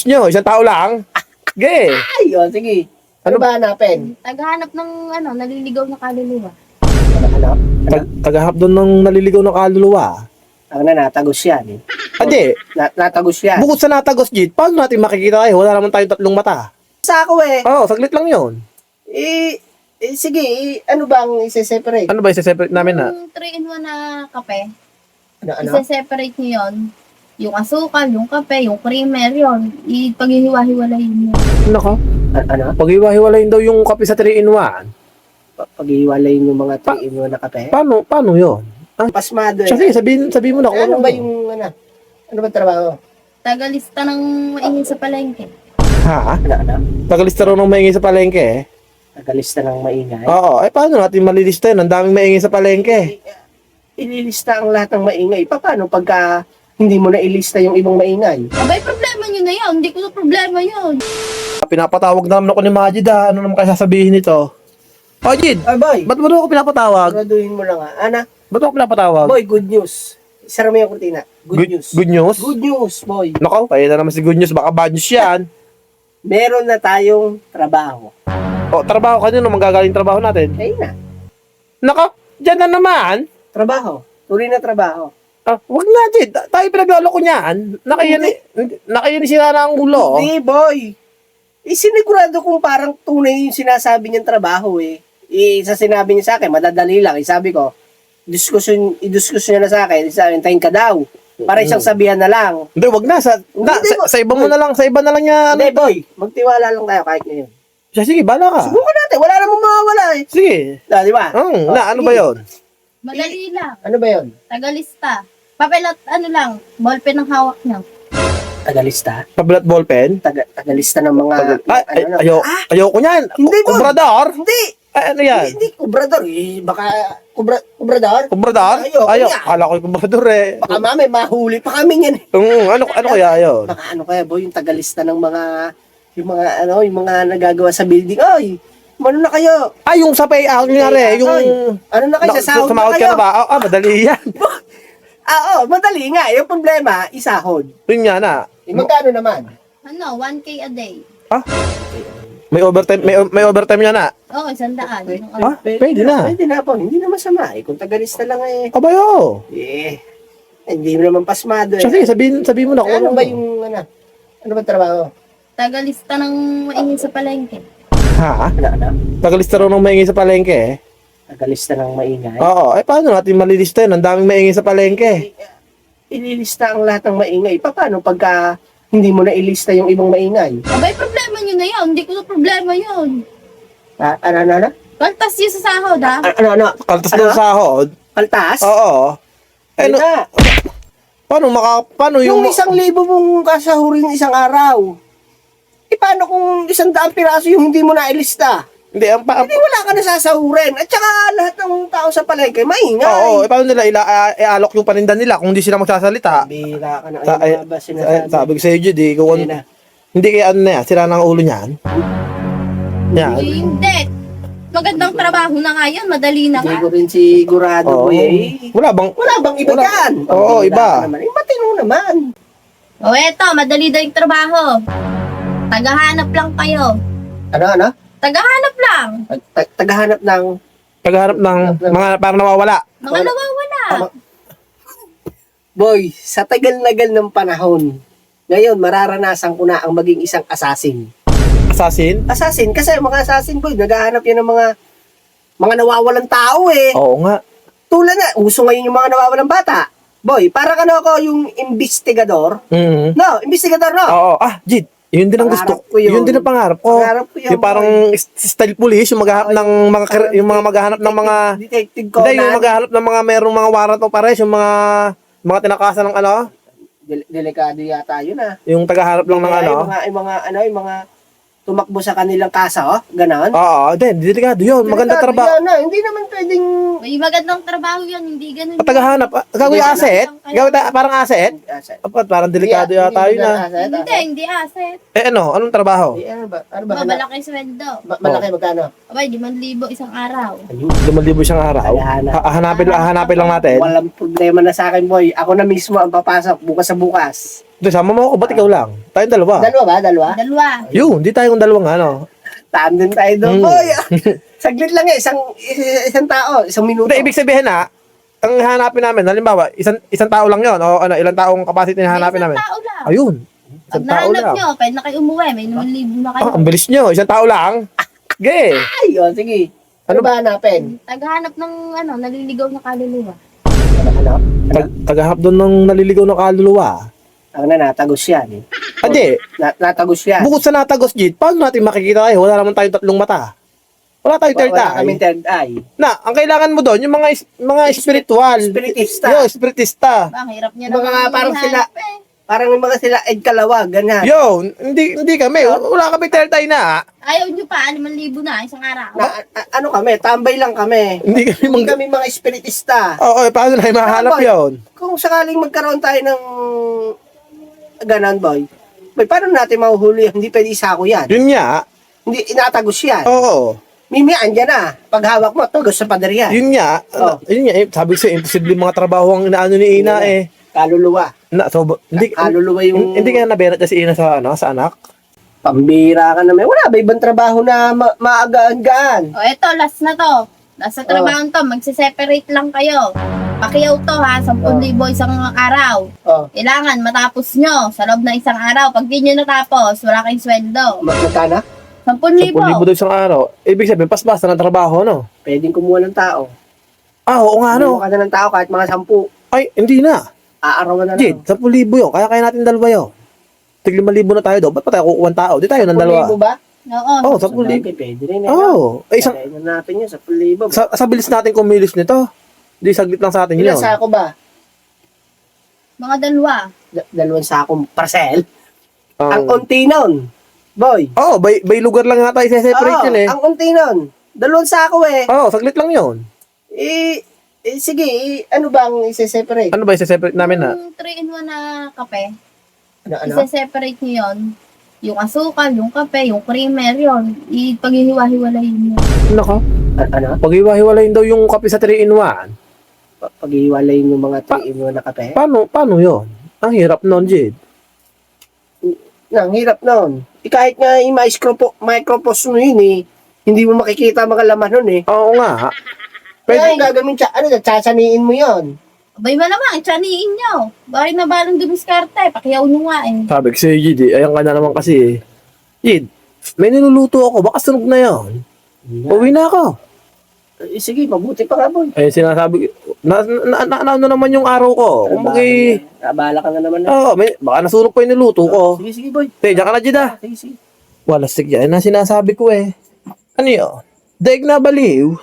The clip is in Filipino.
nyo, isang tao lang. Ge. Ay, o, sige. Ano ba hanapin? Tagahanap ng naliligaw na kaluluwa. Hanap? Tagahap doon ng naliligaw ng kaluluwa. Ang natagos yan. Hindi. Natagos yan. Bukod sa natagos, Jit, paano natin makikita kayo? Wala naman tayong tatlong mata. Sa ako Oo, saglit lang yun. Sige, ano ba ang isi-separate? Ano ba isa-separate namin na? Yung 3-in-1 na kape, Ano? isa-separate nyo yun. Yung asukal, yung kape, yung creamer, yun. Paghihiwa-hiwalayin nyo. Nako, Ano? pag-iwa-hiwalayin daw yung kape sa 3-in-1. Pag-iwalayin yung mga 3-in-1 na kape? Paano yun? Pasmado eh. Sige, sabihin mo na kung Ano ba yung ano ba trabaho? Tagalista ng maingin sa palengke. Ha? Ano? Tagalista raw ng maingay sa palengke eh. Tagalista ng maingay? Oo, paano natin malilista yun? Ang daming maingay sa palengke. Ililista ang lahat ng maingay. Paano pagka hindi mo na ilista yung ibang maingay? Abay, problema nyo na yun. Hindi ko na problema yun. Pinapatawag na naman ako ni Majid ha. Ano naman kaya sasabihin nito? Majid, Ay, boy! ba't mo daw ako pinapatawag? Graduhin mo lang Ana? Ba't ako pinapatawag? Boy, good news. Isara mo yung kurtina. Good news. Good news? Good news, boy. Nako, kaya na naman si good news. Baka bad news yan. Meron na tayong trabaho. O, trabaho ka din. Manggagaling trabaho natin. Ayun na. Nako, dyan na naman. Trabaho. Tuloy na trabaho. Wag na, Jid. Tayo pinaglolo ko niyan. Nakayan sila na ang ulo. Hindi, boy. Sinigurado kong parang tunay yung sinasabi niyang trabaho eh. Sa sinabi niya sa akin, madadali lang. Sabi ko, i-discussion niya na sa akin, hintayin ka daw. Para isang sabihan na lang. Hindi, wag na. Sa iba mo na lang. Sa iba na lang niya. Hindi, boy. Magtiwala lang tayo kahit ngayon. Sige, bala ka. Subukan natin. Wala namang mawawala eh. Sige. Di ba? Ano sige. ba yun? Madali lang. Ano ba yun? Tagalista. Papel at ballpen ng hawak niya. Tagalista? Tablet ballpen? Tagalista ng mga... Ayoko niyan. Hindi, boy. Kubrador? Hindi. Ano yan? Hindi, kubrador. Baka, kubrador? Kubrador? Ayoko Ayaw. niya. Kala ko yung kubrador eh. Baka mamay, mahuli pa kami yan eh. Ano kaya yun? Baka ano kaya, boy, yung tagalista ng mga... Yung mga nagagawa sa building. Ay, ano na kayo? Yung sa payout nga rin. Yung... Ano na kayo? Sasahod na Sumahod ka kayo? na ba? Madali yan. Madali nga. Yung problema, isahod. Yun nga na. Magkano naman? 1K a day. May overtime, may overtime niya na. Oo, 100. Pwede na. Pwede na po. Hindi na masama eh. Kung tagalista lang eh. Abayo. Hindi mo naman pasmado eh. Sige, sabihin mo na kung Ano ba yung ano ba trabaho? Tagalista ng maingin sa palengke. Ha? Ano? Tagalista raw ng maingay sa palengke eh. Tagalista ng maingay? Oo, paano natin malilista yun? Ang daming maingay sa palengke. Ililista ang lahat ng maingay. Paano pagka hindi mo na ilista yung ibang maingay? Abay, problema nyo na yun. Hindi ko na problema yun. Ano? Kaltas yun sa sahod, ha? Ano? Kaltas ng sahod? Paltas? Oo. Ayun na. Paano Yung yung... 1,000 mong kasahurin isang araw. Paano kung 100 piraso yung hindi mo na ilista? Hindi, Hindi wala ka nasasahurin. At saka lahat ng tao sa palengke, maingay. Oo, paano nila i-alok yung paninda nila kung hindi sila magsasalita? Bira ka na. Sabi ko sa iyo, Judy, hindi kaya ano na yan, sira ng ulo niyan. Yan. Hindi. Magandang trabaho na nga yan. Madali na Hindi nga. ko rin sigurado, boy. Wala bang... Wala bang iba dyan? Oo, iba. Matino naman. O eto, madali daw yung trabaho. Tagahanap lang kayo. Ano? Tagahanap lang. Tagahanap ng... Pagharap ng mga parang nawawala. Mga nawawala. Boy, sa tagal-nagal ng panahon, ngayon mararanasan ko na ang maging isang assassin. Assassin? Assassin, kasi mga assassin, boy, naghahanap yan ng mga nawawalang tao eh. Oo nga. Tulad na, uso ngayon yung mga nawawalang bata. Boy, para ka ako yung investigador. Mm-hmm. No, investigador, no? Oo. Jid, yun din ang gusto. Pangarap ko yun. Yun din ang pangarap ko. Pangarap ko yun, Yung parang style police, yung maghahanap ng mga yung mga maghahanap ng mga Detective hindi yung Conan. maghahanap ng mga merong mga warrant o pares, yung mga tinakasan ng ano, Delikado yata yun ah. yung tagahanap lang ng ano. Yung mga tumakbo sa kanilang kasa, oh, ganon. Oo, delikado yun. Maganda Delikado trabaho. yan, ah. Hindi naman pwedeng... May magandang trabaho yan. Hindi ganun. Tagahanap. Gawin asset? Parang asset? Parang delikado yata yun ah. Hindi asset. Anong trabaho? Ano ba? Malaki sweldo. Malaki magkano? Abay, 5,000 isang araw. 5,000 isang araw. Hanapin lang natin. Walang problema na sa akin, boy. Ako na mismo ang papasok bukas sa bukas. Ito, sama mo ako, ba't ikaw lang? Tayong dalawa. Dalawa ba? Dalawa? Dalawa. Yun, di tayong dalawang ano. Tandem tayo doon, Hmm. boy. Saglit lang eh, isang tao, isang minuto. Hindi, ibig sabihin na, ang hanapin namin, halimbawa, isang tao lang yon o ano, ilang taong capacity na hanapin May namin. isang tao lang. Ayun, Pag isang tao nahanap lang. nyo, pwede na kayo umuwi. May 5,000 na kayo. Ah, ang bilis nyo, isang tao lang. Ge. Ay, oh, sige. Ano Ano ba hanapin? Tagahanap ng naliligaw na kaluluwa. Ano? Tagahap doon ng naliligaw na kaluluwa. Ang natagos yan. Hindi, Natagos yan. bukod sa natagos, Jit, paano natin makikita tayo? Wala naman tayong tatlong mata. Wala tayong third Wala eye. kaming third eye. Na, ang kailangan mo doon, yung mga spiritual. Spiritista. Yo, spiritista. Ang hirap niya Mga naman parang ihanap sila- eh. Parang yung mga sila Ed Kalawag, ganyan. Yo, hindi kami. Wala kami third eye na. Ayaw nyo pa, 5,000 na isang araw. Ano kami, tambay lang kami. Hindi kami Hindi kami mga espiritista. Oo, paano na mahanap Boy, yon? Kung sakaling magkaroon tayo ng ganon, boy, paano natin mahuhuli? Hindi pwede isako yan. Yun nga. Hindi, inatagos yan. Oo. Mimi, andyan na. Pag hawak mo, tugos sa paderya. Yun nga. Oh. Yun nga. Sabi ko sa'yo, imposible mga trabaho ang inaano ni Ina eh. Kaluluwa. Hindi, Kaluluwa yung hindi kaya naberat niya si Ina sa anak? pambira ka naman. Wala ba ibang trabaho na maagaan-gaan? O eto, last na to. Last na trabaho to, magsiseparate lang kayo. Pakiyaw to ha, 10,000 isang araw. Oh, Kailangan matapos nyo sa loob ng isang araw. Pag di nyo natapos, wala kayong sweldo. magkana? 10,000. 10,000 daw isang araw. Ibig sabihin, pasbasta ng trabaho, no? Pwedeng kumuha ng tao. Ah, oo nga, no? Kumuha ka na ng tao kahit mga 10. Ay, hindi na. Aarawan na lang. Jid, 10,000 yun. Kaya natin dalawa yun. Tig 5,000 na tayo doon. Ba't pa tayo kukuha ng tao? Di tayo ng dalawa. 10,000 ba? Oo. Oo, 10,000. Okay, pwede rin. Oo. Eh, isang, Kaya na natin yun, 10,000. sa bilis natin kumilos nito. Di saglit lang sa atin Ilan yun. sako ba? Mga dalawa. Dalawang sakong parcel. Ang Um, unti nun. Boy. Oo, by lugar lang nga tayo separate Oo, yun eh. ang unti nun. Dalawang sako eh. Oo, saglit lang yun. Sige, ano bang isi-separate? Ano ba i-separate namin na? Yung 3-in-1 na kape, Ano? isa-separate nyo yun. Yung asukal, yung kape, yung creamer, yun. Ipaghihiwa-hiwalayin nyo. Nako, Ano? pag-iwa-hiwalayin daw yung kape sa 3-in-1. Pag-iwalayin yung mga 3-in-1 na kape? Paano yun? Ang hirap nun, Jid. Ang hirap nun. Kahit nga yung micropos mo yun eh, hindi mo makikita mga laman nun eh. Oo nga. Kaya Pwede, yung gagawin tsasaniin mo yun. Abay malamang, tsaniin nyo. Bakit na balang dumiskarte? Pakiyaw nyo nga eh. sabi ko sa'yo, Jid eh. Ayan ka na naman kasi eh. Jid, may niluluto ako. Baka sunog na yun. Uwi na ako. Sige, mabuti pa nga boy. Ayun sinasabi, ano naman yung araw ko. Kung magi, Abala ka na naman na. oo, baka nasunog pa yung niluto ko. Sige, sige boy. Te, diyan ka na, Jid ah. Sige, sige. Wala, sige, yan na sinasabi ko eh. Ano yun? Daig na baliw.